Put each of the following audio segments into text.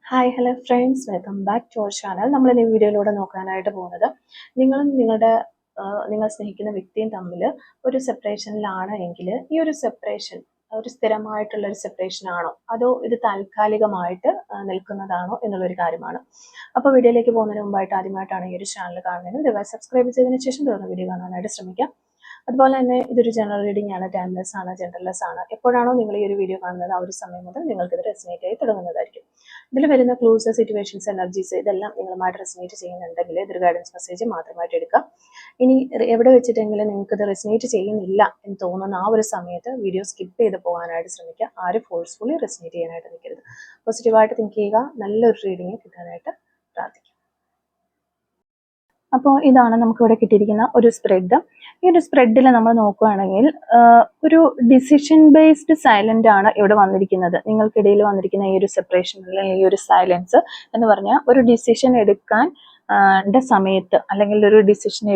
Hi hello friends, welcome back to our channel. നമ്മൾ ഈ വീഡിയോയിലൂടെ നോക്കാനായിട്ട് പോകുന്നത് നിങ്ങളും നിങ്ങൾ സ്നേഹിക്കുന്ന വ്യക്തിയും തമ്മിൽ ഒരു സെപ്പറേഷനിലാണ് എങ്കിൽ ഈ ഒരു സെപ്പറേഷൻ ഒരു സ്ഥിരമായിട്ടുള്ള ഒരു സെപ്പറേഷൻ ആണോ അതോ ഇത് താൽക്കാലികമായിട്ട് നിൽക്കുന്നതാണോ എന്നുള്ളൊരു കാര്യമാണ്. അപ്പോൾ വീഡിയോയിലേക്ക് പോകുന്നതിന് മുമ്പായിട്ട് ആദ്യമായിട്ടാണ് ഈ ഒരു ചാനൽ കാണുന്നത്, ദയവായി സബ്സ്ക്രൈബ് ചെയ്തതിന് ശേഷം തുടർന്ന് വീഡിയോ കാണാനായിട്ട് ശ്രമിക്കാം. അതുപോലെ തന്നെ ഇതൊരു ജനറൽ റീഡിംഗ് ആണ്, ടൈംലെസ് ആണ്, ജെൻഡർലെസ് ആണ്. എപ്പോഴാണോ നിങ്ങൾ ഈ ഒരു വീഡിയോ കാണുന്നത് ആ ഒരു സമയം മുതൽ നിങ്ങൾക്ക് ഇത് റെസിനേറ്റ് ആയി തുടങ്ങുന്നതായിരിക്കും. ഇതിൽ വരുന്ന ക്ലൂസ്, സിറ്റുവേഷൻസ്, എനർജീസ് ഇതെല്ലാം നിങ്ങളുമായിട്ട് റെസിനേറ്റ് ചെയ്യുന്നുണ്ടെങ്കിൽ ഇതൊരു ഗൈഡൻസ് മെസ്സേജ് മാത്രമായിട്ട് എടുക്കാം. ഇനി എവിടെ വെച്ചിട്ടെങ്കിലും നിങ്ങൾക്ക് ഇത് റെസിനേറ്റ് ചെയ്യുന്നില്ല എന്ന് തോന്നുന്ന ആ ഒരു സമയത്ത് വീഡിയോ സ്കിപ്പ് ചെയ്ത് പോകാനായിട്ട് ശ്രമിക്കുക. ആരും ഫോഴ്സ്ഫുള്ളി റെസിനേറ്റ് ചെയ്യാനായിട്ട് നിൽക്കരുത്. പോസിറ്റീവായിട്ട് തിങ്ക് ചെയ്യുക, നല്ലൊരു റീഡിങ് കിട്ടാനായിട്ട് പ്രാർത്ഥിക്കുക. അപ്പോൾ ഇതാണ് നമുക്കിവിടെ കിട്ടിയിരിക്കുന്ന ഒരു സ്പ്രെഡ്. ഈ ഒരു സ്പ്രെഡിൽ നമ്മൾ നോക്കുകയാണെങ്കിൽ ഒരു ഡിസിഷൻ ബേസ്ഡ് സൈലന്റ് ആണ് ഇവിടെ വന്നിരിക്കുന്നത്. നിങ്ങൾക്കിടയിൽ വന്നിരിക്കുന്ന ഈ ഒരു സെപ്പറേഷൻ അല്ലെങ്കിൽ ഈ ഒരു സൈലൻസ് എന്ന് പറഞ്ഞാൽ ഒരു ഡിസിഷൻ എടുക്കാൻ സമയത്ത് അല്ലെങ്കിൽ ഒരു ഡിസിഷൻ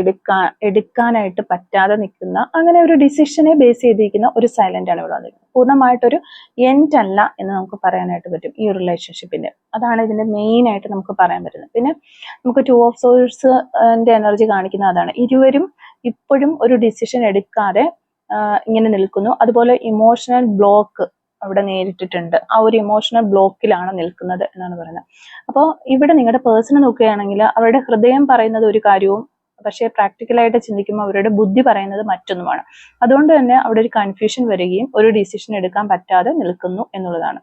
എടുക്കാനായിട്ട് പറ്റാതെ നിൽക്കുന്ന, അങ്ങനെ ഒരു ഡിസിഷനെ ബേസ് ചെയ്തിരിക്കുന്ന ഒരു സൈലന്റ് ആണ് ഇവിടെ വന്നിരിക്കുന്നത്. പൂർണ്ണമായിട്ടൊരു എൻഡ് അല്ല എന്ന് നമുക്ക് പറയാനായിട്ട് പറ്റും ഈ ഒരു റിലേഷൻഷിപ്പിന്റെ. അതാണ് ഇതിന്റെ മെയിൻ ആയിട്ട് നമുക്ക് പറയാൻ പറ്റുന്നത്. പിന്നെ നമുക്ക് 2 ഓഫ് സോഴ്സിന്റെ എനർജി കാണിക്കുന്ന അതാണ്. ഇരുവരും ഇപ്പോഴും ഒരു ഡിസിഷൻ എടുക്കാതെ ഇങ്ങനെ നിൽക്കുന്നു. അതുപോലെ ഇമോഷണൽ ബ്ലോക്ക് അവിടെ നേരിട്ടിട്ടുണ്ട്. ആ ഒരു ഇമോഷണൽ ബ്ലോക്കിലാണ് നിൽക്കുന്നത് എന്നാണ് പറയുന്നത്. അപ്പോൾ ഇവിടെ നിങ്ങളുടെ പേഴ്സണെ നോക്കുകയാണെങ്കിൽ അവരുടെ ഹൃദയം പറയുന്നത് ഒരു കാര്യവും പക്ഷേ പ്രാക്ടിക്കലായിട്ട് ചിന്തിക്കുമ്പോൾ അവരുടെ ബുദ്ധി പറയുന്നത് മറ്റൊന്നുമാണ്. അതുകൊണ്ട് തന്നെ അവിടെ ഒരു കൺഫ്യൂഷൻ വരികയും ഒരു ഡിസിഷൻ എടുക്കാൻ പറ്റാതെ നിൽക്കുന്നു എന്നുള്ളതാണ്.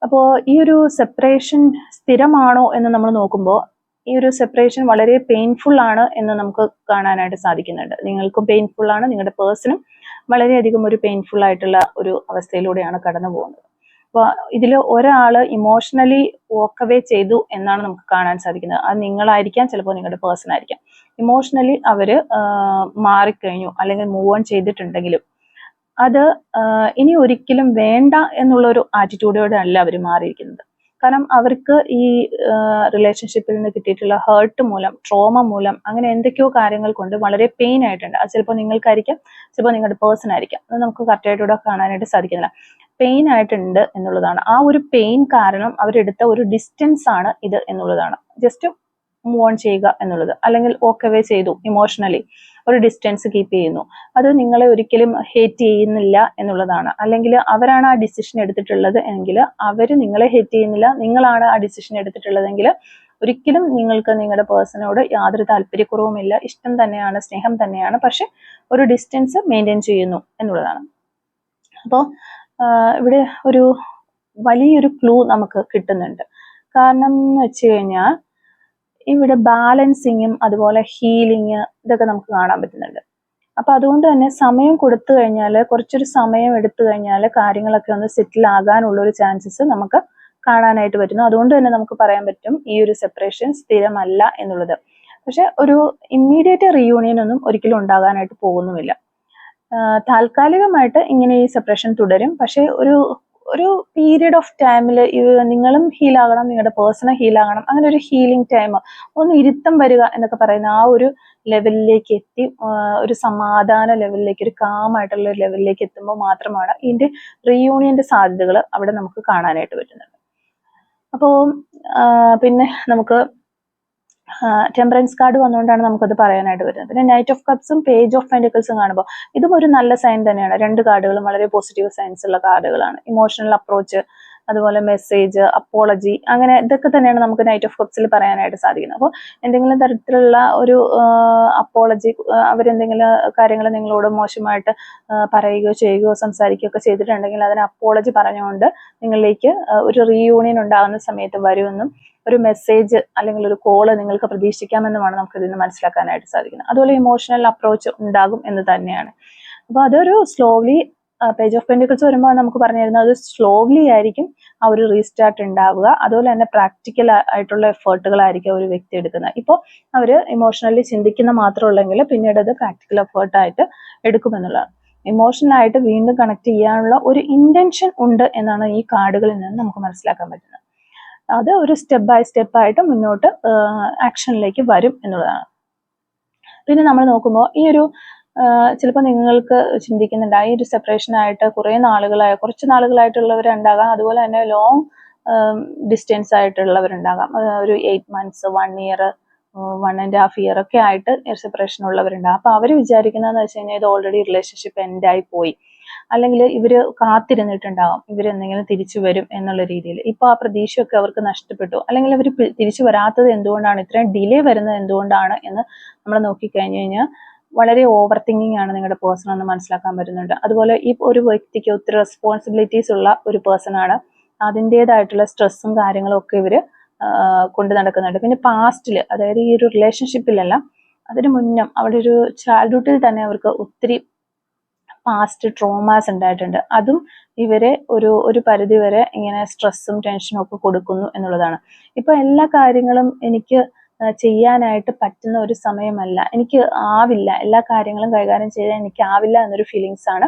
അപ്പോൾ ഈ ഒരു സെപ്പറേഷൻ സ്ഥിരമാണോ എന്ന് നമ്മൾ നോക്കുമ്പോൾ ഈ ഒരു സെപ്പറേഷൻ വളരെ പെയിൻഫുൾ ആണ് എന്ന് നമുക്ക് കാണാനായിട്ട് സാധിക്കുന്നുണ്ട്. നിങ്ങൾക്കും പെയിൻഫുൾ ആണ്, നിങ്ങളുടെ പേഴ്സണും വളരെയധികം ഒരു പെയിൻഫുൾ ആയിട്ടുള്ള ഒരു അവസ്ഥയിലൂടെയാണ് കടന്നു പോകുന്നത്. അപ്പോൾ ഇതിൽ ഒരാൾ ഇമോഷണലി വോക്കവേ ചെയ്തു എന്നാണ് നമുക്ക് കാണാൻ സാധിക്കുന്നത്. അത് നിങ്ങളായിരിക്കാം, ചിലപ്പോൾ നിങ്ങളുടെ പേഴ്സൺ ആയിരിക്കാം. ഇമോഷണലി അവര് മാറിക്കഴിഞ്ഞു അല്ലെങ്കിൽ മൂവ് ഓൺ ചെയ്തിട്ടുണ്ടെങ്കിലും അത് ഇനി ഒരിക്കലും വേണ്ട എന്നുള്ളൊരു ആറ്റിറ്റ്യൂഡോടെ അല്ല അവർ മാറിയിരിക്കുന്നത്. കാരണം അവർക്ക് ഈ റിലേഷൻഷിപ്പിൽ നിന്ന് കിട്ടിയിട്ടുള്ള ഹേർട്ട് മൂലം, ട്രോമ മൂലം, അങ്ങനെ എന്തൊക്കെയോ കാര്യങ്ങൾ കൊണ്ട് വളരെ പെയിൻ ആയിട്ടുണ്ട്. അത് ചിലപ്പോൾ നിങ്ങൾക്കായിരിക്കാം, ചിലപ്പോൾ നിങ്ങളുടെ പേഴ്സൺ ആയിരിക്കാം. അത് നമുക്ക് കറക്റ്റായിട്ട് ഇവിടെ കാണാനായിട്ട് സാധിക്കുന്നില്ല. പെയിൻ ആയിട്ടുണ്ട് എന്നുള്ളതാണ്. ആ ഒരു പെയിൻ കാരണം അവരെടുത്ത ഒരു ഡിസ്റ്റൻസ് ആണ് ഇത് എന്നുള്ളതാണ്. ജസ്റ്റ് മൂവ് ഓൺ ചെയ്യുക എന്നുള്ളത്, അല്ലെങ്കിൽ ഓക്കവേ ചെയ്തു, ഇമോഷണലി ഒരു ഡിസ്റ്റൻസ് കീപ്പ് ചെയ്യുന്നു. അത് നിങ്ങളെ ഒരിക്കലും ഹേറ്റ് ചെയ്യുന്നില്ല എന്നുള്ളതാണ്. അല്ലെങ്കിൽ അവരാണ് ആ ഡിസിഷൻ എടുത്തിട്ടുള്ളത് എങ്കിൽ അവർ നിങ്ങളെ ഹേറ്റ് ചെയ്യുന്നില്ല, നിങ്ങളാണ് ആ ഡിസിഷൻ എടുത്തിട്ടുള്ളതെങ്കിൽ ഒരിക്കലും നിങ്ങൾക്ക് നിങ്ങളുടെ പേഴ്സണോട് യാതൊരു താല്പര്യക്കുറവുമില്ല, ഇഷ്ടം തന്നെയാണ്, സ്നേഹം തന്നെയാണ്, പക്ഷെ ഒരു ഡിസ്റ്റൻസ് മെയിൻറ്റെയിൻ ചെയ്യുന്നു എന്നുള്ളതാണ്. അപ്പോൾ ഇവിടെ ഒരു വലിയൊരു ക്ലൂ നമുക്ക് കിട്ടുന്നുണ്ട്. കാരണം എന്ന് വെച്ച് കഴിഞ്ഞാൽ ഇവിടെ ബാലൻസിങ്ങും അതുപോലെ ഹീലിങ് ഇതൊക്കെ നമുക്ക് കാണാൻ പറ്റുന്നുണ്ട്. അപ്പൊ അതുകൊണ്ട് തന്നെ സമയം കൊടുത്തു കഴിഞ്ഞാൽ, കുറച്ചൊരു സമയം എടുത്തു കഴിഞ്ഞാൽ കാര്യങ്ങളൊക്കെ ഒന്ന് സെറ്റിൽ ആകാനുള്ള ഒരു ചാൻസസ് നമുക്ക് കാണാനായിട്ട് പറ്റുന്നു. അതുകൊണ്ട് തന്നെ നമുക്ക് പറയാൻ പറ്റും ഈ ഒരു സെപ്പറേഷൻ സ്ഥിരമല്ല എന്നുള്ളത്. പക്ഷെ ഒരു ഇമ്മീഡിയറ്റ് റീയൂണിയൻ ഒന്നും ഒരിക്കലും ഉണ്ടാകാനായിട്ട് പോകുന്നുമില്ല. താൽക്കാലികമായിട്ട് ഇങ്ങനെ ഈ സെപ്പറേഷൻ തുടരും. പക്ഷെ ഒരു പീരീഡ് ഓഫ് ടൈമിൽ നിങ്ങളും ഹീലാകണം, നിങ്ങളുടെ പേഴ്സണൽ ഹീലാകണം. അങ്ങനെ ഒരു ഹീലിംഗ് ടൈം, ഒന്ന് ഇരുത്തം വരിക എന്നൊക്കെ പറയുന്ന ആ ഒരു ലെവലിലേക്ക് എത്തി, ഒരു സമാധാന ലെവലിലേക്ക്, ഒരു കാമായിട്ടുള്ള ഒരു ലെവലിലേക്ക് എത്തുമ്പോൾ മാത്രമാണ് ഇതിന്റെ റീയൂണിയന്റെ സാധ്യതകൾ അവിടെ നമുക്ക് കാണാനായിട്ട് പറ്റുന്നത്. അപ്പോൾ പിന്നെ നമുക്ക് ടെമ്പറൻസ് കാർഡ് വന്നുകൊണ്ടാണ് നമുക്കത് പറയാനായിട്ട് വരുന്നത്. പിന്നെ നൈറ്റ് ഓഫ് കപ്സും പേജ് ഓഫ് പെന്റിക്കിൾസും കാണുമ്പോൾ ഇതും ഒരു നല്ല സൈൻ തന്നെയാണ്. രണ്ട് കാർഡുകളും വളരെ പോസിറ്റീവ് സൈൻസ് ഉള്ള കാർഡുകളാണ്. ഇമോഷണൽ അപ്രോച്ച്, അതുപോലെ മെസ്സേജ്, അപ്പോളജി, അങ്ങനെ ഇതൊക്കെ തന്നെയാണ് നമുക്ക് നൈറ്റ് ഓഫ് കപ്സിൽ പറയാനായിട്ട് സാധിക്കുന്നത്. അപ്പോൾ എന്തെങ്കിലും തരത്തിലുള്ള ഒരു അപ്പോളജി, അവരെന്തെങ്കിലും കാര്യങ്ങൾ നിങ്ങളോട് മോശമായിട്ട് പറയുകയോ ചെയ്യുകയോ സംസാരിക്കുകയോ ഒക്കെ ചെയ്തിട്ടുണ്ടെങ്കിൽ അതിന് അപ്പോളജി പറഞ്ഞുകൊണ്ട് നിങ്ങളിലേക്ക് ഒരു റീയൂണിയൻ ഉണ്ടാകുന്ന സമയത്ത് വരുമെന്നും ഒരു മെസ്സേജ് അല്ലെങ്കിൽ ഒരു കോള് നിങ്ങൾക്ക് പ്രതീക്ഷിക്കാമെന്നുമാണ് നമുക്ക് ഇതിൽ നിന്ന് മനസ്സിലാക്കാനായിട്ട് സാധിക്കുന്നത്. അതുപോലെ ഇമോഷണൽ അപ്രോച്ച് ഉണ്ടാകും എന്ന് തന്നെയാണ്. അപ്പോൾ അതൊരു സ്ലോലി, പേജ് ഓഫ് പെന്റിക്കിൾസ് വരുമ്പോൾ നമുക്ക് പറഞ്ഞു തരുന്നത് അത് സ്ലോലി ആയിരിക്കും ആ ഒരു റീസ്റ്റാർട്ട് ഉണ്ടാവുക. അതുപോലെ തന്നെ പ്രാക്ടിക്കൽ ആയിട്ടുള്ള എഫേർട്ടുകളായിരിക്കും ഒരു വ്യക്തി എടുക്കുന്നത്. ഇപ്പോൾ അവർ ഇമോഷണലി ചിന്തിക്കുന്ന മാത്രമുള്ളെങ്കിൽ പിന്നീട് അത് പ്രാക്ടിക്കൽ എഫേർട്ടായിട്ട് എടുക്കുമെന്നുള്ളതാണ്. ഇമോഷണലായിട്ട് വീണ്ടും കണക്ട് ചെയ്യാനുള്ള ഒരു ഇന്റൻഷൻ ഉണ്ട് എന്നാണ് ഈ കാർഡുകളിൽ നിന്ന് നമുക്ക് മനസ്സിലാക്കാൻ പറ്റുന്നത്. അത് ഒരു സ്റ്റെപ്പ് ബൈ സ്റ്റെപ്പ് ആയിട്ട് മുന്നോട്ട് ആക്ഷനിലേക്ക് വരും എന്നുള്ളതാണ്. പിന്നെ നമ്മൾ നോക്കുമ്പോൾ ഈ ഒരു ചിലപ്പോൾ നിങ്ങൾക്ക് ചിന്തിക്കുന്നുണ്ട് ഈ ഒരു സെപ്പറേഷൻ ആയിട്ട് കുറച്ച് നാളുകളായിട്ടുള്ളവരുണ്ടാകാം. അതുപോലെ തന്നെ ലോങ് ഡിസ്റ്റൻസ് ആയിട്ടുള്ളവരുണ്ടാകാം. ഒരു 8 months 1 year 1.5 year ഒക്കെ ആയിട്ട് സെപ്പറേഷൻ ഉള്ളവരുണ്ടാകും. അപ്പൊ അവർ വിചാരിക്കുന്നതെന്ന് വെച്ച് കഴിഞ്ഞാൽ ഇത് ഓൾറെഡി റിലേഷൻഷിപ്പ് എൻഡായി പോയി, അല്ലെങ്കിൽ ഇവര് കാത്തിരുന്നിട്ടുണ്ടാകും ഇവരെന്തെങ്കിലും തിരിച്ചു വരും എന്നുള്ള രീതിയിൽ. ഇപ്പൊ ആ പ്രതീക്ഷയൊക്കെ അവർക്ക് നഷ്ടപ്പെട്ടു, അല്ലെങ്കിൽ അവർ തിരിച്ചു വരാത്തത് എന്തുകൊണ്ടാണ്, ഇത്രയും ഡിലേ വരുന്നത് എന്തുകൊണ്ടാണ് എന്ന് നമ്മൾ നോക്കിക്കഴിഞ്ഞു കഴിഞ്ഞാൽ വളരെ ഓവർ തിങ്കിങ് ആണ് നിങ്ങളുടെ പേഴ്സൺ എന്ന് മനസ്സിലാക്കാൻ പറ്റുന്നുണ്ട്. അതുപോലെ ഈ ഒരു വ്യക്തിക്ക് ഒത്തിരി റെസ്പോൺസിബിലിറ്റീസ് ഉള്ള ഒരു പേഴ്സൺ ആണ്. അതിൻ്റെതായിട്ടുള്ള സ്ട്രെസ്സും കാര്യങ്ങളും ഒക്കെ ഇവര് കൊണ്ട് നടക്കുന്നുണ്ട്. പിന്നെ പാസ്റ്റിൽ, അതായത് ഈ ഒരു റിലേഷൻഷിപ്പിലല്ല, അതിന് മുന്നേ അവിടെ ഒരു ചൈൽഡ്ഹുഡിൽ തന്നെ അവർക്ക് ഒത്തിരി പാസ്റ്റ് ട്രോമാസ് ഉണ്ടായിട്ടുണ്ട്. അതും ഇവരെ ഒരു പരിധി വരെ ഇങ്ങനെ സ്ട്രെസ്സും ടെൻഷനും ഒക്കെ കൊടുക്കുന്നു എന്നുള്ളതാണ്. ഇപ്പൊ എല്ലാ കാര്യങ്ങളും എനിക്ക് ചെയ്യാനായിട്ട് പറ്റുന്ന ഒരു സമയമല്ല, എനിക്ക് ആവില്ല, എല്ലാ കാര്യങ്ങളും കൈകാര്യം ചെയ്യാൻ എനിക്ക് ആവില്ല എന്നൊരു ഫീലിങ്സ് ആണ്.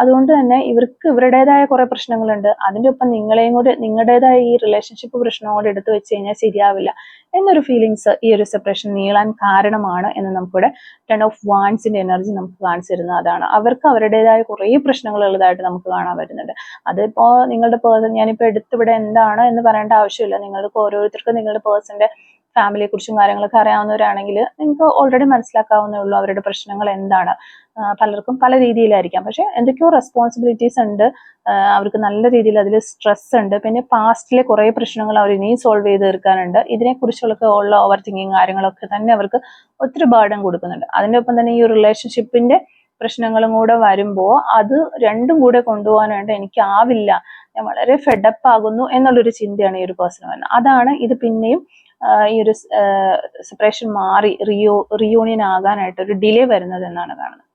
അതുകൊണ്ട് തന്നെ ഇവർക്ക് ഇവരുടേതായ കുറെ പ്രശ്നങ്ങളുണ്ട്. അതിൻ്റെ ഒപ്പം നിങ്ങളെയും കൂടെ നിങ്ങളുടേതായ ഈ റിലേഷൻഷിപ്പ് പ്രശ്നം കൂടെ എടുത്തു വെച്ച് കഴിഞ്ഞാൽ ശരിയാവില്ല എന്നൊരു ഫീലിങ്സ് ഈ ഒരു സെപ്പറേഷൻ നീളാൻ കാരണമാണ് എന്ന് നമുക്കിവിടെ 10 of Wands എനർജി നമുക്ക് കാണിച്ചു തരുന്നത് അതാണ്. അവർക്ക് അവരുടേതായ കുറേ പ്രശ്നങ്ങൾ ഉള്ളതായിട്ട് നമുക്ക് കാണാൻ പറ്റുന്നുണ്ട്. അതിപ്പോ നിങ്ങളുടെ പേഴ്സൺ, ഞാനിപ്പോ എടുത്തിവിടെ എന്താണ് എന്ന് പറയേണ്ട ആവശ്യമില്ല. നിങ്ങൾക്ക് ഓരോരുത്തർക്കും നിങ്ങളുടെ പേഴ്സന്റെ ഫാമിലിയെ കുറിച്ചും കാര്യങ്ങളൊക്കെ അറിയാവുന്നവരാണെങ്കിൽ നിങ്ങൾക്ക് ഓൾറെഡി മനസ്സിലാക്കാവുന്നേ ഉള്ളൂ അവരുടെ പ്രശ്നങ്ങൾ എന്താണ്. പലർക്കും പല രീതിയിലായിരിക്കാം, പക്ഷെ എന്തൊക്കെയോ റെസ്പോൺസിബിലിറ്റീസ് ഉണ്ട്, അവർക്ക് നല്ല രീതിയിൽ അതിൽ സ്ട്രെസ് ഉണ്ട്. പിന്നെ പാസ്റ്റിലെ കുറേ പ്രശ്നങ്ങൾ അവർ ഇനിയും സോൾവ് ചെയ്ത് തീർക്കാനുണ്ട്. ഇതിനെക്കുറിച്ചുള്ള ഉള്ള ഓവർ തിങ്കിങ് കാര്യങ്ങളൊക്കെ തന്നെ അവർക്ക് ഒത്തിരി ബർഡൻ കൊടുക്കുന്നുണ്ട്. അതിൻ്റെ ഒപ്പം തന്നെ ഈ റിലേഷൻഷിപ്പിന്റെ പ്രശ്നങ്ങളും കൂടെ വരുമ്പോൾ അത് രണ്ടും കൂടെ കൊണ്ടുപോകാനായിട്ട് എനിക്ക് ആവില്ല, ഞാൻ വളരെ ഫെഡപ്പ് ആകുന്നു എന്നുള്ളൊരു ചിന്തയാണ് ഈ ഒരു പേഴ്സൺ വരുന്നത്. അതാണ് ഇത് പിന്നെയും ഈ ഒരു സെപ്പറേഷൻ മാറി റിയൂണിയൻ ആകാനായിട്ട് ഒരു ഡിലേ വരുന്നത് എന്നാണ് കാണുന്നത്.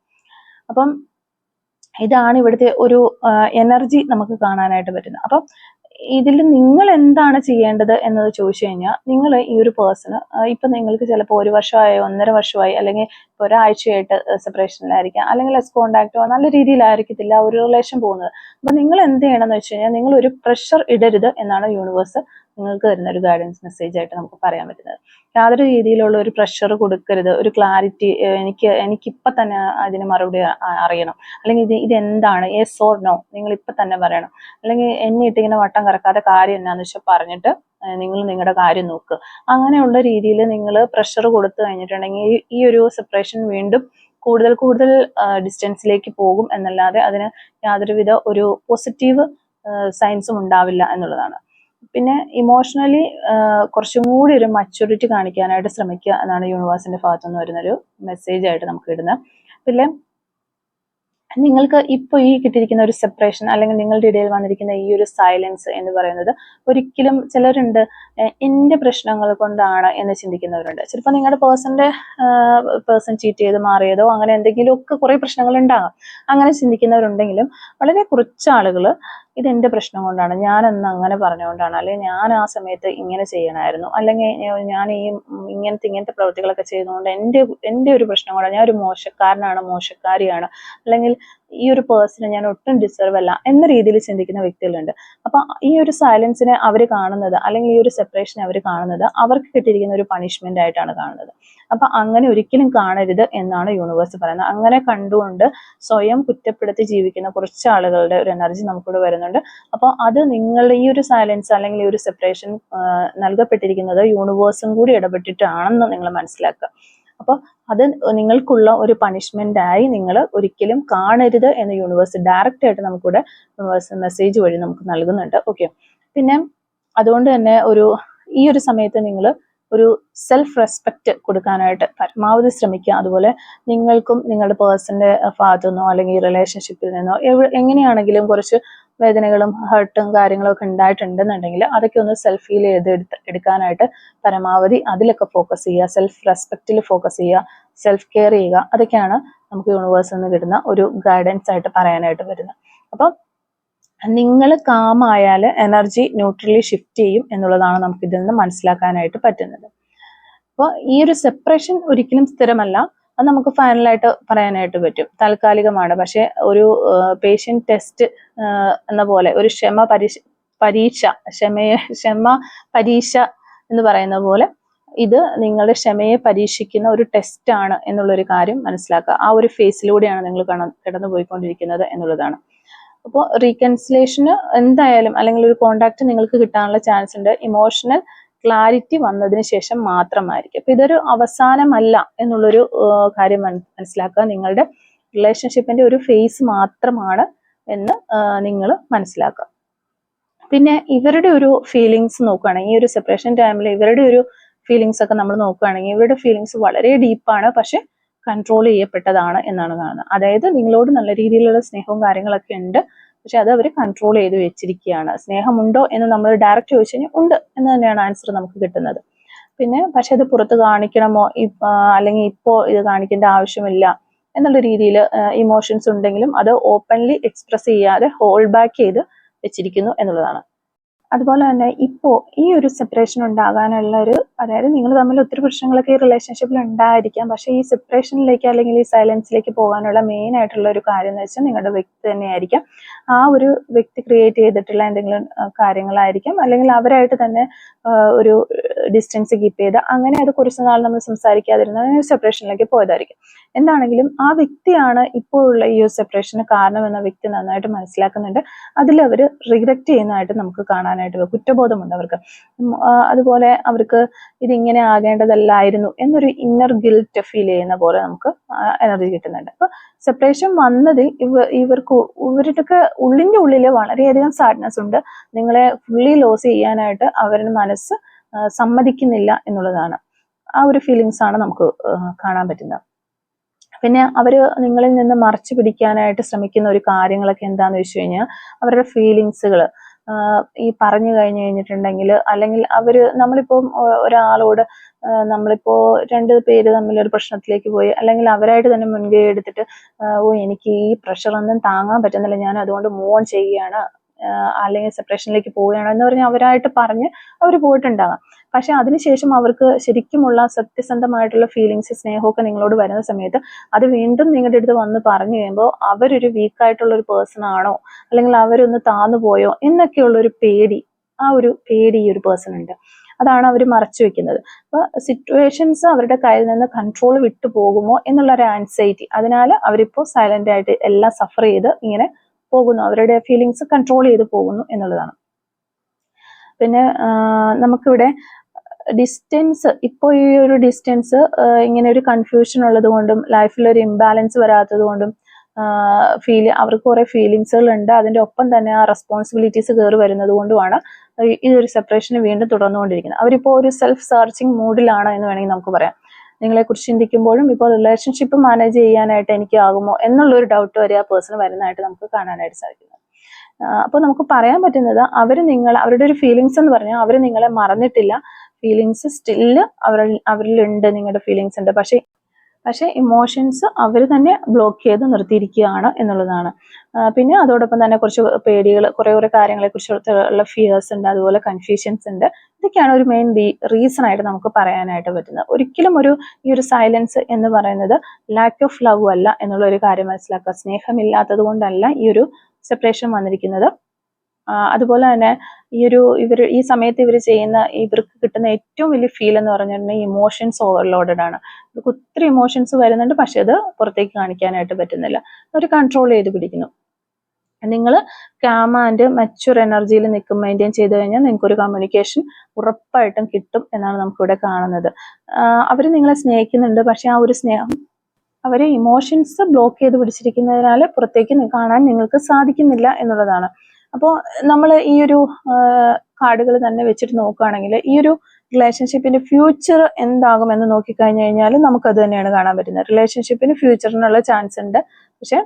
അപ്പം ഇതാണ് ഇവിടുത്തെ ഒരു എനർജി നമുക്ക് കാണാനായിട്ട് പറ്റുന്നത്. അപ്പം ഇതിൽ നിങ്ങൾ എന്താണ് ചെയ്യേണ്ടത് എന്നത് ചോദിച്ചു കഴിഞ്ഞാൽ, നിങ്ങൾ ഈ ഒരു പേഴ്സണ് ഇപ്പൊ നിങ്ങൾക്ക് ചിലപ്പോൾ 1 വർഷമായി 1.5 വർഷമായി അല്ലെങ്കിൽ ഒരാഴ്ചയായിട്ട് സെപ്പറേഷനിലായിരിക്കാം, അല്ലെങ്കിൽ ലെസ് കോണ്ടാക്റ്റോ നല്ല രീതിയിലായിരിക്കത്തില്ല ഒരു റിലേഷൻ പോകുന്നത്. അപ്പൊ നിങ്ങൾ എന്ത് ചെയ്യണം എന്ന് വെച്ച് കഴിഞ്ഞാൽ, നിങ്ങൾ ഒരു പ്രഷർ ഇടരുത് എന്നാണ് യൂണിവേഴ്സ് നിങ്ങൾക്ക് തരുന്ന ഒരു ഗൈഡൻസ് മെസ്സേജ് ആയിട്ട് നമുക്ക് പറയാൻ പറ്റുന്നത്. യാതൊരു രീതിയിലുള്ള ഒരു പ്രഷർ കൊടുക്കരുത്, ഒരു ക്ലാരിറ്റി എനിക്കിപ്പൊ തന്നെ അതിന് മറുപടി അറിയണം, അല്ലെങ്കിൽ ഇത് എന്താണ്, യെസ് ഓർ നോ നിങ്ങൾ ഇപ്പൊ തന്നെ പറയണം, അല്ലെങ്കിൽ എന്നെ ഇട്ടിങ്ങനെ വട്ടം കറക്കാതെ കാര്യം എന്നാന്ന് വെച്ചാൽ പറഞ്ഞിട്ട് നിങ്ങൾ നിങ്ങളുടെ കാര്യം നോക്കുക. അങ്ങനെയുള്ള രീതിയിൽ നിങ്ങൾ പ്രഷർ കൊടുത്തു കഴിഞ്ഞിട്ടുണ്ടെങ്കിൽ ഈ ഒരു സെപ്പറേഷൻ വീണ്ടും കൂടുതൽ ഡിസ്റ്റൻസിലേക്ക് പോകും എന്നല്ലാതെ അതിന് യാതൊരുവിധ ഒരു പോസിറ്റീവ് സൈൻസും ഉണ്ടാവില്ല എന്നുള്ളതാണ്. പിന്നെ ഇമോഷണലി കുറച്ചും കൂടി ഒരു മച്യൂരിറ്റി കാണിക്കാനായിട്ട് ശ്രമിക്കുക എന്നാണ് യൂണിവേഴ്സിന്റെ ഭാഗത്തുനിന്ന് വരുന്നൊരു മെസ്സേജ് ആയിട്ട് നമുക്ക് ഇടുന്നത്. പിന്നെ നിങ്ങൾക്ക് ഇപ്പോൾ ഈ കിട്ടിയിരിക്കുന്ന ഒരു സെപ്പറേഷൻ, അല്ലെങ്കിൽ നിങ്ങളുടെ ഇടയിൽ വന്നിരിക്കുന്ന ഈ ഒരു സൈലൻസ് എന്ന് പറയുന്നത്, ഒരിക്കലും ചിലരുണ്ട് എൻ്റെ പ്രശ്നങ്ങൾ കൊണ്ടാണ് എന്ന് ചിന്തിക്കുന്നവരുണ്ട്. ചിലപ്പോൾ നിങ്ങളുടെ പേഴ്സൺ ചീറ്റ് ചെയ്ത് മാറിയതോ അങ്ങനെ എന്തെങ്കിലുമൊക്കെ കുറേ പ്രശ്നങ്ങൾ ഉണ്ടാകാം. അങ്ങനെ ചിന്തിക്കുന്നവരുണ്ടെങ്കിലും വളരെ കുറച്ച് ആളുകൾ ഇതെന്റെ പ്രശ്നം കൊണ്ടാണ്, ഞാൻ അന്ന് അങ്ങനെ പറഞ്ഞുകൊണ്ടാണ്, അല്ലെങ്കിൽ ഞാൻ ആ സമയത്ത് ഇങ്ങനെ ചെയ്യണമായിരുന്നു, അല്ലെങ്കിൽ ഞാൻ ഈ ഇങ്ങനത്തെ പ്രവൃത്തികളൊക്കെ ചെയ്തുകൊണ്ട് എൻ്റെ ഒരു പ്രശ്നം കൊണ്ടാണ്, ഞാൻ ഒരു മോശക്കാരനാണ്, മോശക്കാരിയാണ്, അല്ലെങ്കിൽ ഈ ഒരു പേഴ്സണെ ഞാൻ ഒട്ടും ഡിസർവ് അല്ല എന്ന രീതിയിൽ ചിന്തിക്കുന്ന വ്യക്തികളുണ്ട്. അപ്പൊ ഈ ഒരു സൈലൻസിനെ അവർ കാണുന്നത്, അല്ലെങ്കിൽ ഈ ഒരു സെപ്പറേഷനെ അവർ കാണുന്നത് അവർക്ക് കിട്ടിയിരിക്കുന്ന ഒരു പണിഷ്മെന്റ് ആയിട്ടാണ് കാണുന്നത്. അപ്പൊ അങ്ങനെ ഒരിക്കലും കാണരുത് എന്നാണ് യൂണിവേഴ്സ് പറയുന്നത്. അങ്ങനെ കണ്ടുകൊണ്ട് സ്വയം കുറ്റപ്പെടുത്തി ജീവിക്കുന്ന കുറച്ച് ആളുകളുടെ ഒരു എനർജി നമുക്കിവിടെ വരുന്നുണ്ട്. അപ്പോൾ അത് നിങ്ങളുടെ ഈ ഒരു സൈലൻസ് അല്ലെങ്കിൽ ഈ ഒരു സെപ്പറേഷൻ നൽകപ്പെട്ടിരിക്കുന്നത് യൂണിവേഴ്സും കൂടി ഇടപെട്ടിട്ടാണെന്ന് നിങ്ങൾ മനസ്സിലാക്കുക. അപ്പോൾ അത് നിങ്ങൾക്കുള്ള ഒരു പണിഷ്മെന്റ് ആയി നിങ്ങൾ ഒരിക്കലും കാണരുത് എന്ന് യൂണിവേഴ്സ് ഡയറക്റ്റ് ആയിട്ട് നമുക്കിവിടെ യൂണിവേഴ്സ് മെസ്സേജ് വഴി നമുക്ക് നൽകുന്നുണ്ട്. ഓക്കെ, പിന്നെ അതുകൊണ്ട് തന്നെ ഈ ഒരു സമയത്ത് നിങ്ങൾ ഒരു സെൽഫ് റെസ്പെക്റ്റ് കൊടുക്കാനായിട്ട് പരമാവധി ശ്രമിക്കുക. അതുപോലെ നിങ്ങൾക്കും നിങ്ങളുടെ പേഴ്സന്റെ ഭാഗത്തു നിന്നോ അല്ലെങ്കിൽ റിലേഷൻഷിപ്പിൽ നിന്നോ എങ്ങനെയാണെങ്കിലും കുറച്ച് വേദനകളും ഹേർട്ടും കാര്യങ്ങളും ഒക്കെ ഉണ്ടായിട്ടുണ്ടെന്നുണ്ടെങ്കിൽ അതൊക്കെ ഒന്ന് സെൽഫ് ഹീൽ എടുക്കാനായിട്ട് പരമാവധി അതിലൊക്കെ ഫോക്കസ് ചെയ്യുക, സെൽഫ് റെസ്പെക്റ്റിൽ ഫോക്കസ് ചെയ്യുക, സെൽഫ് കെയർ ചെയ്യുക. അതൊക്കെയാണ് നമുക്ക് യൂണിവേഴ്സിൽ നിന്ന് കിട്ടുന്ന ഒരു ഗൈഡൻസ് ആയിട്ട് പറയാനായിട്ട് വരുന്നത്. അപ്പം നിങ്ങൾ കാമായാൽ എനർജി ന്യൂട്രലി ഷിഫ്റ്റ് ചെയ്യും എന്നുള്ളതാണ് നമുക്ക് ഇതിൽ നിന്ന് മനസ്സിലാക്കാനായിട്ട് പറ്റുന്നത്. അപ്പോൾ ഈ ഒരു സെപ്പറേഷൻ ഒരിക്കലും സ്ഥിരമല്ല, അത് നമുക്ക് ഫൈനലായിട്ട് പറയാനായിട്ട് പറ്റും, താൽക്കാലികമാണ്. പക്ഷെ ഒരു പേഷ്യന്റ് ടെസ്റ്റ് എന്ന പോലെ ഒരു ക്ഷമ പരീക്ഷ എന്ന് പറയുന്ന പോലെ ഇത് നിങ്ങളുടെ ക്ഷമയെ പരീക്ഷിക്കുന്ന ഒരു ടെസ്റ്റ് ആണ് എന്നുള്ളൊരു കാര്യം മനസ്സിലാക്കുക. ആ ഒരു ഫേസിലൂടെയാണ് നിങ്ങൾ കടന്നു പോയിക്കൊണ്ടിരിക്കുന്നത് എന്നുള്ളതാണ്. അപ്പോൾ റീകൺസിലേഷന് എന്തായാലും അല്ലെങ്കിൽ ഒരു കോണ്ടാക്ട് നിങ്ങൾക്ക് കിട്ടാനുള്ള ചാൻസ് ഉണ്ട് ഇമോഷണൽ ക്ലാരിറ്റി വന്നതിന് ശേഷം മാത്രമായിരിക്കും. അപ്പൊ ഇതൊരു അവസാനമല്ല എന്നുള്ളൊരു കാര്യം മനസ്സിലാക്കുക. നിങ്ങളുടെ റിലേഷൻഷിപ്പിന്റെ ഒരു ഫേസ് മാത്രമാണ് എന്ന് നിങ്ങൾ മനസ്സിലാക്കുക. പിന്നെ ഇവരുടെ ഒരു ഫീലിങ്സ് നോക്കുകയാണെങ്കിൽ ഈ ഒരു സെപ്പറേഷൻ ടൈമിൽ ഇവരുടെ ഒരു ഫീലിങ്സ് ഒക്കെ നമ്മൾ നോക്കുകയാണെങ്കിൽ ഇവരുടെ ഫീലിങ്സ് വളരെ ഡീപ്പാണ്, പക്ഷെ കൺട്രോൾ ചെയ്യപ്പെട്ടതാണ് എന്നാണ് കാണുന്നത്. അതായത് നിങ്ങളോട് നല്ല രീതിയിലുള്ള സ്നേഹവും കാര്യങ്ങളൊക്കെ ഉണ്ട്, പക്ഷെ അത് അവർ കൺട്രോൾ ചെയ്ത് വെച്ചിരിക്കുകയാണ്. സ്നേഹമുണ്ടോ എന്ന് നമ്മൾ ഡയറക്റ്റ് ചോദിച്ചു കഴിഞ്ഞാൽ ഉണ്ട് എന്ന് തന്നെയാണ് ആൻസർ നമുക്ക് കിട്ടുന്നത്. പിന്നെ പക്ഷെ അത് പുറത്ത് കാണിക്കണമോ അല്ലെങ്കിൽ ഇപ്പോൾ ഇത് കാണിക്കേണ്ട ആവശ്യമില്ല എന്നുള്ള രീതിയിൽ ഇമോഷൻസ് ഉണ്ടെങ്കിലും അത് ഓപ്പൺലി എക്സ്പ്രസ് ചെയ്യാതെ ഹോൾഡ് ബാക്ക് ചെയ്ത് വെച്ചിരിക്കുന്നു എന്നുള്ളതാണ്. അതുപോലെ തന്നെ ഇപ്പോൾ ഈ ഒരു സെപ്പറേഷൻ ഉണ്ടാകാനുള്ള ഒരു, അതായത് നിങ്ങൾ തമ്മിൽ ഒത്തിരി പ്രശ്നങ്ങളൊക്കെ ഈ റിലേഷൻഷിപ്പിൽ ഉണ്ടായിരിക്കാം, പക്ഷെ ഈ സെപ്പറേഷനിലേക്ക് അല്ലെങ്കിൽ ഈ സൈലൻസിലേക്ക് പോകാനുള്ള മെയിൻ ആയിട്ടുള്ള ഒരു കാര്യം എന്ന് വെച്ചാൽ നിങ്ങളുടെ വ്യക്തി തന്നെയായിരിക്കാം. ആ ഒരു വ്യക്തി ക്രിയേറ്റ് ചെയ്തിട്ടുള്ള എന്തെങ്കിലും കാര്യങ്ങളായിരിക്കും, അല്ലെങ്കിൽ അവരായിട്ട് തന്നെ ഒരു ഡിസ്റ്റൻസ് കീപ്പ് ചെയ്ത് അങ്ങനെ അത് കുറച്ച് നാൾ നമ്മൾ സംസാരിക്കാതിരുന്ന സെപ്പറേഷനിലേക്ക് പോയതായിരിക്കും. എന്താണെങ്കിലും ആ വ്യക്തിയാണ് ഇപ്പോൾ ഉള്ള ഈ ഒരു സെപ്പറേഷന് കാരണം എന്ന വ്യക്തി നന്നായിട്ട് മനസ്സിലാക്കുന്നുണ്ട്. അതിൽ അവർ റിഗ്രറ്റ് ചെയ്യുന്നതായിട്ട് നമുക്ക് കാണാനായിട്ട് കുറ്റബോധമുണ്ട് അവർക്ക്. അതുപോലെ അവർക്ക് ഇതിങ്ങനെ ആകേണ്ടതല്ലായിരുന്നു എന്നൊരു ഇന്നർ ഗിൽറ്റ് ഫീൽ ചെയ്യുന്ന പോലെ നമുക്ക് എനർജി കിട്ടുന്നുണ്ട്. അപ്പൊ സെപ്പറേഷൻ വന്നതിൽ ഇവരുടെയൊക്കെ ഉള്ളിന്റെ ഉള്ളിൽ വളരെയധികം സാഡ്നെസ് ഉണ്ട്. നിങ്ങളെ ഫുള്ളി ലോസ് ചെയ്യാനായിട്ട് അവരുടെ മനസ്സ് സമ്മതിക്കുന്നില്ല എന്നുള്ളതാണ്. ആ ഒരു ഫീലിങ്സ് ആണ് നമുക്ക് കാണാൻ പറ്റുന്നത്. പിന്നെ അവര് നിങ്ങളിൽ നിന്ന് മറച്ചു പിടിക്കാനായിട്ട് ശ്രമിക്കുന്ന ഒരു കാര്യങ്ങളൊക്കെ എന്താന്ന് വെച്ച് കഴിഞ്ഞാൽ അവരുടെ ഫീലിങ്സുകൾ ഈ പറഞ്ഞു കഴിഞ്ഞിട്ടുണ്ടെങ്കിൽ, അല്ലെങ്കിൽ നമ്മളിപ്പോ ഒരാളോട് നമ്മളിപ്പോ രണ്ട് പേര് തമ്മിൽ ഒരു പ്രശ്നത്തിലേക്ക് പോയി, അല്ലെങ്കിൽ അവരായിട്ട് തന്നെ മുൻകൈ എടുത്തിട്ട് എനിക്ക് ഈ പ്രഷർ ഒന്നും താങ്ങാൻ പറ്റുന്നില്ല, ഞാൻ അതുകൊണ്ട് മൂവ് ഓൺ ചെയ്യുകയാണ്, അല്ലെങ്കിൽ സെപ്പറേഷനിലേക്ക് പോവുകയാണ് എന്ന് പറഞ്ഞ് അവരായിട്ട് പറഞ്ഞ് അവർ പോയിട്ടുണ്ടാകാം. പക്ഷെ അതിനുശേഷം അവർക്ക് ശരിക്കുമുള്ള സത്യസന്ധമായിട്ടുള്ള ഫീലിങ്സ് സ്നേഹമൊക്കെ നിങ്ങളോട് വരുന്ന സമയത്ത് അത് വീണ്ടും നിങ്ങളുടെ അടുത്ത് വന്ന് പറഞ്ഞു കഴിയുമ്പോൾ അവരൊരു വീക്കായിട്ടുള്ള ഒരു പേഴ്സൺ ആണോ, അല്ലെങ്കിൽ അവരൊന്ന് താന്നു പോയോ എന്നൊക്കെയുള്ള ഒരു പേടി, ആ ഒരു പേടി ഈ ഒരു പേഴ്സൺ ഉണ്ട്. അതാണ് അവർ മറച്ചു വെക്കുന്നത്. അപ്പൊ സിറ്റുവേഷൻസ് അവരുടെ കയ്യിൽ നിന്ന് കൺട്രോൾ വിട്ടു പോകുമോ എന്നുള്ള ഒരു ആൻസൈറ്റി, അതിനാൽ അവരിപ്പോ സൈലന്റ് ആയിട്ട് എല്ലാം സഫർ ചെയ്ത് ഇങ്ങനെ പോകുന്നു, അവരുടെ ഫീലിങ്സ് കൺട്രോൾ ചെയ്ത് പോകുന്നു എന്നുള്ളതാണ്. പിന്നെ നമുക്കിവിടെ ഡിസ്റ്റൻസ്, ഇപ്പോൾ ഈ ഒരു ഡിസ്റ്റൻസ് ഇങ്ങനെ ഒരു കൺഫ്യൂഷൻ ഉള്ളത് കൊണ്ടും ലൈഫിൽ ഒരു ഇംബാലൻസ് വരാത്തത് കൊണ്ടും അവർക്ക് കുറെ ഫീലിങ്സുകൾ ഉണ്ട്. അതിന്റെ ഒപ്പം തന്നെ ആ റെസ്പോൺസിബിലിറ്റീസ് കയറി വരുന്നത് കൊണ്ടുമാണ് ഈ ഒരു സെപ്പറേഷന് വീണ്ടും തുടർന്നുകൊണ്ടിരിക്കുന്നത്. അവരിപ്പോ ഒരു സെൽഫ് സെർച്ചിങ് മൂഡിലാണ് എന്ന് വേണമെങ്കിൽ നമുക്ക് പറയാം. നിങ്ങളെ കുറിച്ച് ചിന്തിക്കുമ്പോഴും ഇപ്പോൾ റിലേഷൻഷിപ്പ് മാനേജ് ചെയ്യാനായിട്ട് എനിക്കാകുമോ എന്നുള്ളൊരു ഡൗട്ട് വരെ ആ പേഴ്സൺ വരുന്നതായിട്ട് നമുക്ക് കാണാനായിട്ട് സാധിക്കുന്നത്. അപ്പോൾ നമുക്ക് പറയാൻ പറ്റുന്നത് അവരുടെ ഒരു ഫീലിങ്സ് എന്ന് പറഞ്ഞാൽ അവർ നിങ്ങളെ മറന്നിട്ടില്ല, ഫീലിങ്സ് സ്റ്റില് അവരിലുണ്ട്, നിങ്ങളുടെ ഫീലിങ്സ് ഉണ്ട്, പക്ഷെ ഇമോഷൻസ് അവർ തന്നെ ബ്ലോക്ക് ചെയ്ത് നിർത്തിയിരിക്കുകയാണ് എന്നുള്ളതാണ്. പിന്നെ അതോടൊപ്പം തന്നെ കുറച്ച് പേടികൾ, കുറെ കാര്യങ്ങളെ കുറിച്ചുള്ള ഫിയേഴ്സ് ഉണ്ട്, അതുപോലെ കൺഫ്യൂഷൻസ് ഉണ്ട്. ഇതൊക്കെയാണ് ഒരു മെയിൻ റീസൺ ആയിട്ട് നമുക്ക് പറയാനായിട്ട് പറ്റുന്നത്. ഒരിക്കലും ഈ ഒരു സൈലൻസ് എന്ന് പറയുന്നത് ലാക്ക് ഓഫ് ലവ് അല്ല എന്നുള്ള ഒരു കാര്യം മനസ്സിലാക്കുക. സ്നേഹമില്ലാത്തത് കൊണ്ടല്ല ഈ ഒരു സെപ്പറേഷൻ വന്നിരിക്കുന്നത്. അതുപോലെ തന്നെ ഈ സമയത്ത് ഇവർക്ക് കിട്ടുന്ന ഏറ്റവും വലിയ ഫീൽ എന്ന് പറഞ്ഞിട്ടുണ്ടെങ്കിൽ ഇമോഷൻസ് ഓവർലോഡഡ് ആണ്. ഇവർക്ക് ഒത്തിരി ഇമോഷൻസ് വരുന്നുണ്ട്, പക്ഷെ അത് പുറത്തേക്ക് കാണിക്കാനായിട്ട് പറ്റുന്നില്ല. അവർ കൺട്രോൾ ചെയ്ത് പിടിക്കുന്നു. നിങ്ങൾ കാം ആൻഡ് മച്യൂർ എനർജിയിൽ മെയിൻറ്റെയിൻ ചെയ്ത് കഴിഞ്ഞാൽ നിങ്ങൾക്ക് ഒരു കമ്മ്യൂണിക്കേഷൻ ഉറപ്പായിട്ടും കിട്ടും എന്നാണ് നമുക്കിവിടെ കാണുന്നത്. അവർ നിങ്ങളെ സ്നേഹിക്കുന്നുണ്ട്, പക്ഷെ ആ ഒരു സ്നേഹം അവരെ ഇമോഷൻസ് ബ്ലോക്ക് ചെയ്ത് പിടിച്ചിരിക്കുന്നതിനാൽ പുറത്തേക്ക് കാണാൻ നിങ്ങൾക്ക് സാധിക്കുന്നില്ല എന്നുള്ളതാണ്. അപ്പോൾ നമ്മൾ ഈ ഒരു കാർഡുകൾ തന്നെ വെച്ചിട്ട് നോക്കുകയാണെങ്കിൽ ഈ ഒരു റിലേഷൻഷിപ്പിന്റെ ഫ്യൂച്ചർ എന്താകുമെന്ന് നോക്കിക്കഴിഞ്ഞു കഴിഞ്ഞാൽ നമുക്കത് തന്നെയാണ് കാണാൻ പറ്റുന്നത്. റിലേഷൻഷിപ്പിന് ഫ്യൂച്ചറിനുള്ള ചാൻസ് ഉണ്ട്, പക്ഷെ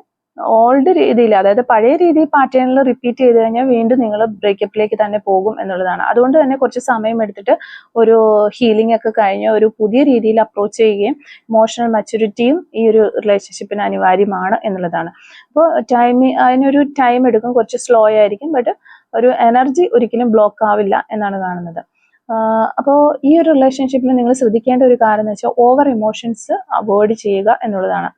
ഓൾഡ് രീതിയിൽ, അതായത് പഴയ രീതി പാറ്റേണിൽ റിപ്പീറ്റ് ചെയ്ത് കഴിഞ്ഞാൽ വീണ്ടും നിങ്ങൾ ബ്രേക്കപ്പിലേക്ക് തന്നെ പോകും എന്നുള്ളതാണ്. അതുകൊണ്ട് തന്നെ കുറച്ച് സമയം എടുത്തിട്ട് ഒരു ഹീലിംഗ് ഒക്കെ കഴിഞ്ഞ് ഒരു പുതിയ രീതിയിൽ അപ്രോച്ച് ചെയ്യുകയും ഇമോഷണൽ മച്യൂരിറ്റിയും ഈ ഒരു റിലേഷൻഷിപ്പിന് അനിവാര്യമാണ് എന്നുള്ളതാണ്. അപ്പോൾ അതിനൊരു ടൈം എടുക്കും, കുറച്ച് സ്ലോ ആയിരിക്കും, ബട്ട് ഒരു എനർജി ഒരിക്കലും ബ്ലോക്ക് ആവില്ല എന്നാണ് കാണുന്നത്. അപ്പോൾ ഈ ഒരു റിലേഷൻഷിപ്പിൽ നിങ്ങൾ ശ്രദ്ധിക്കേണ്ട ഒരു കാര്യം എന്ന് വെച്ചാൽ ഓവർ ഇമോഷൻസ് അവോയ്ഡ് ചെയ്യുക എന്നുള്ളതാണ്.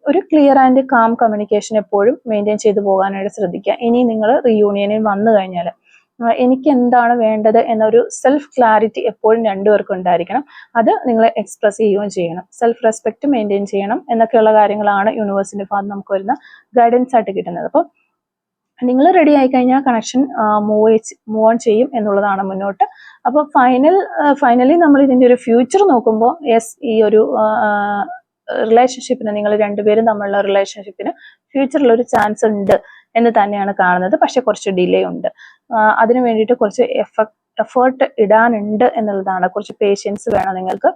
ഒരു ക്ലിയർ ആൻഡ് കാം കമ്മ്യൂണിക്കേഷൻ എപ്പോഴും മെയിൻറ്റെയിൻ ചെയ്തു പോകാനായിട്ട് ശ്രദ്ധിക്കുക. ഇനി നിങ്ങൾ റീയൂണിയനിൽ വന്നു കഴിഞ്ഞാൽ എനിക്ക് എന്താണ് വേണ്ടത് എന്നൊരു സെൽഫ് ക്ലാരിറ്റി എപ്പോഴും രണ്ടുപേർക്കും ഉണ്ടായിരിക്കണം. അത് നിങ്ങൾ എക്സ്പ്രസ് ചെയ്യുകയും ചെയ്യണം. സെൽഫ് റെസ്പെക്ട് മെയിൻറ്റെയിൻ ചെയ്യണം എന്നൊക്കെയുള്ള കാര്യങ്ങളാണ് യൂണിവേഴ്സിന്റെ ഭാഗത്ത് നമുക്ക് വരുന്ന ഗൈഡൻസ് ആയിട്ട് കിട്ടുന്നത്. അപ്പോൾ നിങ്ങൾ റെഡി ആയി കഴിഞ്ഞാൽ കണക്ഷൻ മൂവ് ഓൺ ചെയ്യും എന്നുള്ളതാണ് മുന്നോട്ട്. അപ്പോൾ ഫൈനലി നമ്മൾ ഇതിന്റെ ഒരു ഫ്യൂച്ചർ നോക്കുമ്പോൾ യെസ്, ഈ ഒരു റിലേഷൻഷിപ്പിന്, നിങ്ങൾ രണ്ടുപേരും തമ്മിലുള്ള റിലേഷൻഷിപ്പിന് ഫ്യൂച്ചറിൽ ഒരു ചാൻസ് ഉണ്ട് എന്ന് തന്നെയാണ് കാണുന്നത്. പക്ഷെ കുറച്ച് ഡിലേ ഉണ്ട്. അതിനു വേണ്ടിയിട്ട് കുറച്ച് എഫേർട്ട് ഇടാനുണ്ട് എന്നുള്ളതാണ്. കുറച്ച് പേഷ്യൻസ് വേണം നിങ്ങൾക്ക്.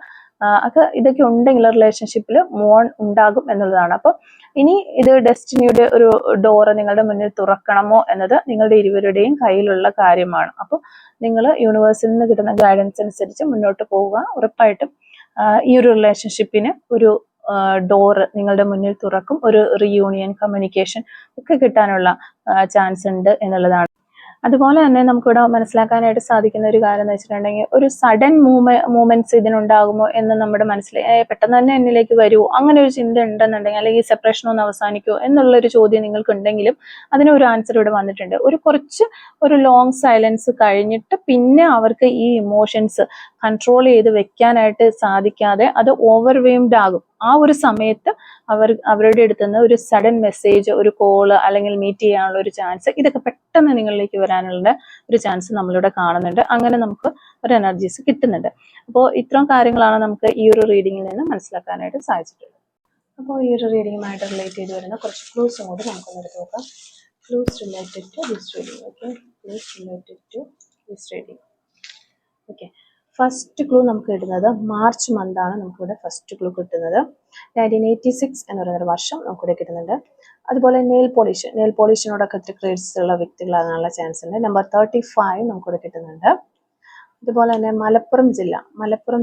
ഇതൊക്കെ ഉണ്ടെങ്കിൽ റിലേഷൻഷിപ്പിൽ മൂവ് ഓൺ ഉണ്ടാകും എന്നുള്ളതാണ്. അപ്പോൾ ഇനി ഇത് ഡെസ്റ്റിനിയുടെ ഒരു ഡോറ് നിങ്ങളുടെ മുന്നിൽ തുറക്കണമോ എന്നത് നിങ്ങളുടെ ഇരുവരുടെയും കയ്യിലുള്ള കാര്യമാണ്. അപ്പോൾ നിങ്ങൾ യൂണിവേഴ്സിൽ നിന്ന് കിട്ടുന്ന ഗൈഡൻസ് അനുസരിച്ച് മുന്നോട്ട് പോവുക. ഉറപ്പായിട്ടും ഈ ഒരു റിലേഷൻഷിപ്പിന് ഒരു ഡോറ് നിങ്ങളുടെ മുന്നിൽ തുറക്കും. ഒരു റീയൂണിയൻ, കമ്മ്യൂണിക്കേഷൻ ഒക്കെ കിട്ടാനുള്ള ചാൻസ് ഉണ്ട് എന്നുള്ളതാണ്. അതുപോലെ തന്നെ നമുക്കിവിടെ മനസ്സിലാക്കാനായിട്ട് സാധിക്കുന്ന ഒരു കാര്യം എന്ന് വെച്ചിട്ടുണ്ടെങ്കിൽ, ഒരു സഡൻ മൂവ്മെന്റ്സ് ഇതിനുണ്ടാകുമോ എന്ന് നമ്മുടെ മനസ്സിൽ പെട്ടെന്ന് തന്നെ എന്നിലേക്ക് വരുമോ, അങ്ങനെ ഒരു ചിന്ത ഉണ്ടെന്നുണ്ടെങ്കിൽ, അല്ലെങ്കിൽ സെപ്പറേഷൻ ഒന്ന് അവസാനിക്കുമോ എന്നുള്ളൊരു ചോദ്യം നിങ്ങൾക്ക് ഉണ്ടെങ്കിലും അതിനൊരു ആൻസർ ഇവിടെ വന്നിട്ടുണ്ട്. ഒരു ലോങ് സൈലൻസ് കഴിഞ്ഞിട്ട് പിന്നെ അവർക്ക് ഈ ഇമോഷൻസ് കൺട്രോൾ ചെയ്ത് വെക്കാനായിട്ട് സാധിക്കാതെ അത് ഓവർവെയിംഡ് ആകും. ആ ഒരു സമയത്ത് അവരുടെ അടുത്തുനിന്ന് ഒരു സഡൻ മെസ്സേജ്, ഒരു കോള് അല്ലെങ്കിൽ മീറ്റ് ചെയ്യാനുള്ള ഒരു ചാൻസ്, ഇതൊക്കെ പെട്ടെന്ന് നിങ്ങളിലേക്ക് വരാനുള്ള ഒരു ചാൻസ് നമ്മളിവിടെ കാണുന്നുണ്ട്. അങ്ങനെ നമുക്ക് ഒരു എനർജീസ് കിട്ടുന്നുണ്ട്. അപ്പോൾ ഇത്രയും കാര്യങ്ങളാണ് നമുക്ക് ഈ ഒരു റീഡിങ്ങിൽ നിന്ന് മനസ്സിലാക്കാനായിട്ട് സാധിച്ചിട്ടുള്ളത്. അപ്പോൾ ഈ ഒരു റീഡിങ്ങുമായിട്ട് റിലേറ്റ് ചെയ്ത് വരുന്ന കുറച്ച് ക്ലൂസും കൂടി നമുക്കൊന്ന് എടുത്ത് നോക്കാം. Clues related to this reading. Okay, clues related to this reading. Okay, first clue നമുക്ക് കിട്ടുന്നത് മാർച്ച് മന്ത് ആണ്. നമുക്കിവിടെ ഫസ്റ്റ് ക്ലൂ കിട്ടുന്നത് 1986 എന്ന് പറയുന്ന വർഷം നമുക്കിവിടെ കിട്ടുന്നുണ്ട്. അതുപോലെ നെയിൽ പോളിഷിനോടൊക്കെ ഒത്തിരി ക്രേസ് ഉള്ള വ്യക്തികളാകാനുള്ള ചാൻസ് ഉണ്ട്. നമ്പർ 35 നമുക്കിവിടെ കിട്ടുന്നുണ്ട്. അതുപോലെ തന്നെ മലപ്പുറം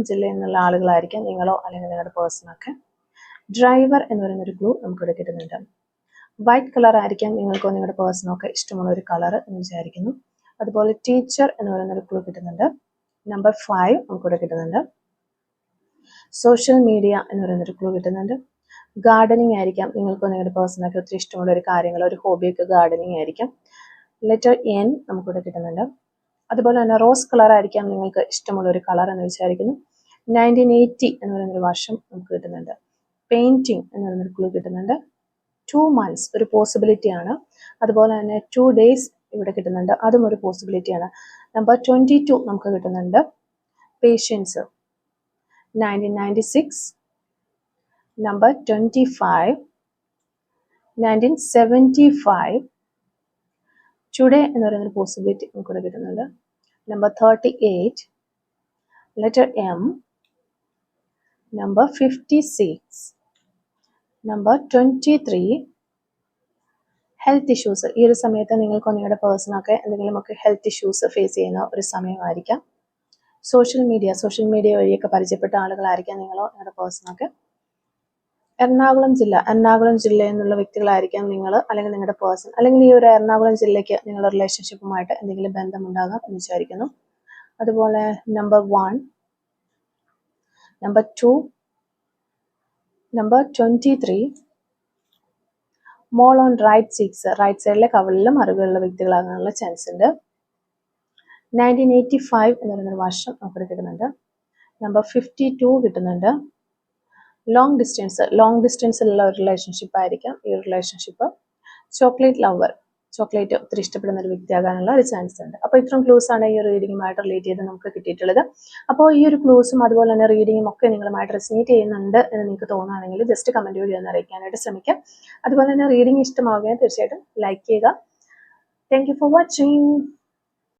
ജില്ല എന്നുള്ള ആളുകളായിരിക്കും നിങ്ങളോ അല്ലെങ്കിൽ നിങ്ങളുടെ പേഴ്സണൊക്കെ. ഡ്രൈവർ എന്ന് പറയുന്ന ഒരു ക്ലൂ നമുക്കിവിടെ കിട്ടുന്നുണ്ട്. വൈറ്റ് കളർ ആയിരിക്കാം നിങ്ങൾക്കോ നിങ്ങളുടെ പേഴ്സണൊക്കെ ഇഷ്ടമുള്ള ഒരു കളർ എന്ന് വിചാരിക്കുന്നു. അതുപോലെ ടീച്ചർ എന്ന് പറയുന്ന ഒരു ക്ലൂ കിട്ടുന്നുണ്ട്. നമ്പർ 5 നമുക്കിവിടെ കിട്ടുന്നുണ്ട്. സോഷ്യൽ മീഡിയ എന്ന് പറയുന്നൊരു ക്ലൂ കിട്ടുന്നുണ്ട്. ഗാർഡനിങ് ആയിരിക്കാം നിങ്ങൾക്കോ നിങ്ങളുടെ പേഴ്സണൊക്കെ ഒത്തിരി ഇഷ്ടമുള്ള ഒരു കാര്യങ്ങൾ, ഒരു ഹോബിയൊക്കെ ഗാർഡനിങ് ആയിരിക്കാം. ലെറ്റർ N നമുക്കിവിടെ കിട്ടുന്നുണ്ട്. അതുപോലെ തന്നെ റോസ് കളർ ആയിരിക്കാം നിങ്ങൾക്ക് ഇഷ്ടമുള്ള ഒരു കളർ എന്ന് വിചാരിക്കുന്നു. 1980 എന്ന് പറയുന്നൊരു വർഷം നമുക്ക് കിട്ടുന്നുണ്ട്. പെയിന്റിങ് എന്ന് പറയുന്നൊരു ക്ലൂ കിട്ടുന്നുണ്ട്. 2 months ഒരു പോസിബിലിറ്റി ആണ്. അതുപോലെ തന്നെ 2 days ഇവിടെ കിട്ടുന്നുണ്ട്, അതും ഒരു പോസിബിലിറ്റി ആണ്. നമ്പർ 22 നമുക്ക് കിട്ടുന്നുണ്ട്. പേഷ്യൻസ് 1996. നമ്പർ 25 1975. ടുഡേ എന്ന് പറയുന്നൊരു പോസിബിലിറ്റി നമുക്കിവിടെ കിട്ടുന്നുണ്ട്. Number 38 letter M. Number 56. Number 23 health issues. ഈ ഒരു സമയത്ത് നിങ്ങൾക്കോ നിങ്ങളുടെ പേഴ്സണൊക്കെ എന്തെങ്കിലുമൊക്കെ ഹെൽത്ത് ഇഷ്യൂസ് ഫേസ് ചെയ്യുന്ന ഒരു സമയമായിരിക്കാം. സോഷ്യൽ മീഡിയ വഴിയൊക്കെ പരിചയപ്പെട്ട ആളുകളായിരിക്കാം നിങ്ങളോ നിങ്ങളുടെ പേഴ്സണൊക്കെ. എറണാകുളം ജില്ല എന്നുള്ള വ്യക്തികളായിരിക്കാം നിങ്ങൾ അല്ലെങ്കിൽ നിങ്ങളുടെ പേഴ്സൺ, അല്ലെങ്കിൽ ഈ ഒരു എറണാകുളം ജില്ലയ്ക്ക് നിങ്ങളുടെ റിലേഷൻഷിപ്പുമായിട്ട് എന്തെങ്കിലും ബന്ധമുണ്ടാകാം എന്ന് വിചാരിക്കുന്നു. അതുപോലെ number 1, number 2, number 23 mole on right സൈഡിലെ കവളിലും അറിവുകളുള്ള വ്യക്തികളാകാനുള്ള ചാൻസ് ഉണ്ട്. 1985 എന്ന് പറയുന്നൊരു വർഷം നമുക്ക് കിട്ടുന്നുണ്ട്. നമ്പർ 52 കിട്ടുന്നുണ്ട്. ലോങ് ഡിസ്റ്റൻസിലുള്ള ഒരു റിലേഷൻഷിപ്പ് ആയിരിക്കാം ഈ ഒരു റിലേഷൻഷിപ്പ്. ചോക്ലേറ്റ് ഒത്തിരി ഇഷ്ടപ്പെടുന്ന ഒരു വ്യക്തിയാകാനുള്ള ഒരു ചാൻസ് ഉണ്ട്. അപ്പോൾ ഇത്രയും ക്ലൂസ് ആണ് ഈ ഒരു റീഡിങ്ങുമായിട്ട് റിലേറ്റ് ചെയ്ത് നമുക്ക് കിട്ടിയിട്ടുള്ളത്. അപ്പോൾ ഈ ഒരു ക്ലൂസും അതുപോലെ തന്നെ റീഡിങ്ങും ഒക്കെ നിങ്ങളുമായിട്ട് റെസനേറ്റ് ചെയ്യുന്നുണ്ട് എന്ന് നിങ്ങൾക്ക് തോന്നുകയാണെങ്കിൽ ജസ്റ്റ് കമന്റ് വഴി ഒന്ന് അറിയിക്കാനായിട്ട് ശ്രമിക്കാം. അതുപോലെ തന്നെ റീഡിങ് ഇഷ്ടമാവുകയും തീർച്ചയായിട്ടും ലൈക്ക് ചെയ്യുക. Thank you for watching.